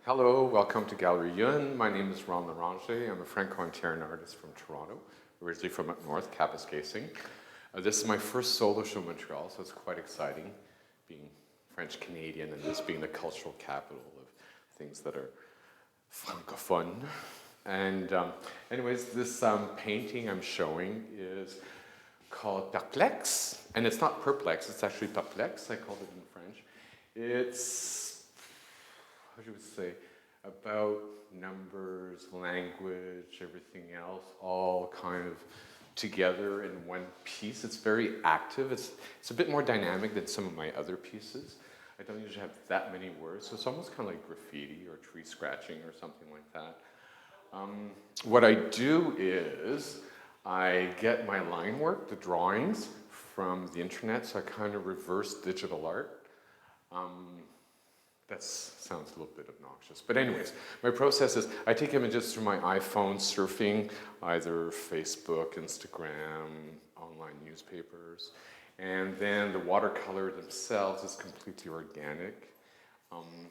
Hello, welcome to Galerie Youn. My name is Loranger. I'm a Franco-Ontarian artist from Toronto, originally from up north, Kapuskasing. This is my first solo show in Montreal, so it's quite exciting, being French-Canadian and this being the cultural capital of things that are francophone. And anyways, this painting I'm showing is called Perplexe, and it's not perplex, it's actually perplexe, I called it in French. It's, how should we say, about numbers, language, everything else, all kind of together in one piece. It's very active, it's a bit more dynamic than some of my other pieces. I don't usually have that many words, so it's almost kind of like graffiti or tree scratching or something like that. What I do is, I get my line work, the drawings, from the internet, so I kind of reverse digital art. That sounds a little bit obnoxious, but anyways, my process is I take images through my iPhone, surfing either Facebook, Instagram, online newspapers, and then the watercolor themselves is completely organic.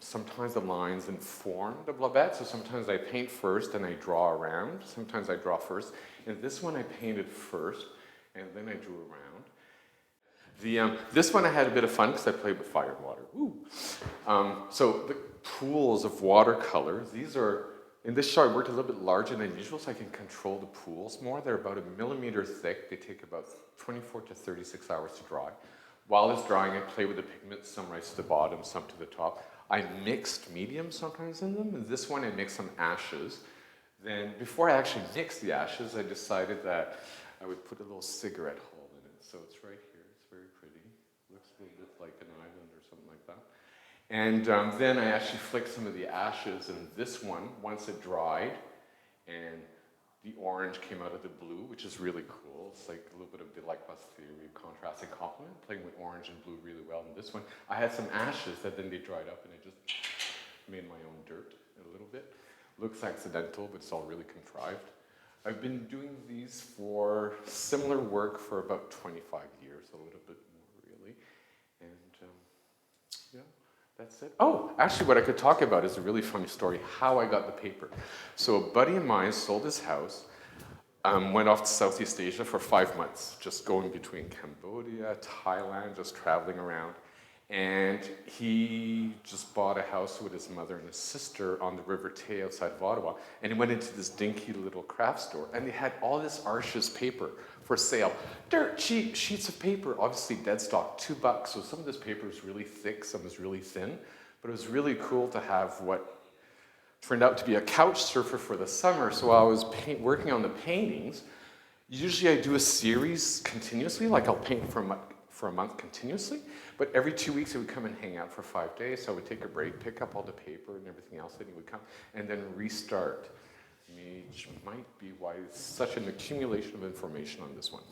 Sometimes the lines inform the blobette, so sometimes I paint first and I draw around. Sometimes I draw first. And this one I painted first, and then I drew around. This one I had a bit of fun because I played with fire and water. Woo! So the pools of watercolor, these are, in this show I worked a little bit larger than usual so I can control the pools more. They're about 1 millimeter thick. They take about 24 to 36 hours to dry. While it's drying, I play with the pigments, some rise to the bottom, some to the top. I mixed mediums sometimes in them. In this one, I mixed some ashes. Then, before I actually mixed the ashes, I decided that I would put a little cigarette hole in it. So it's right here. It's very pretty. Looks a little bit like an island or something like that. And then I actually flicked some of the ashes in this one once it dried, and the orange came out of the blue, which is really cool. It's like a little bit of the Delac-Bus theory, contrast and complement, playing with orange and blue really well. And this one, I had some ashes that then they dried up and I just made my own dirt a little bit. Looks accidental, but it's all really contrived. I've been doing these for similar work for about 25 years, a little bit more really. And yeah. That's it. Oh, actually what I could talk about is a really funny story, how I got the paper. So a buddy of mine sold his house, went off to Southeast Asia for 5 months, just going between Cambodia, Thailand, just traveling around. And he just bought a house with his mother and his sister on the River Tay outside of Ottawa. And he went into this dinky little craft store, and they had all this Arches paper for sale. Dirt cheap sheets of paper, obviously dead stock, $2. So some of this paper is really thick, some is really thin. But it was really cool to have what turned out to be a couch surfer for the summer. So while I was working on the paintings, usually I do a series continuously, like I'll paint for a month continuously, but every 2 weeks he would come and hang out for 5 days, so I would take a break, pick up all the paper and everything else, and he would come, and then restart, which might be why it's such an accumulation of information on this one.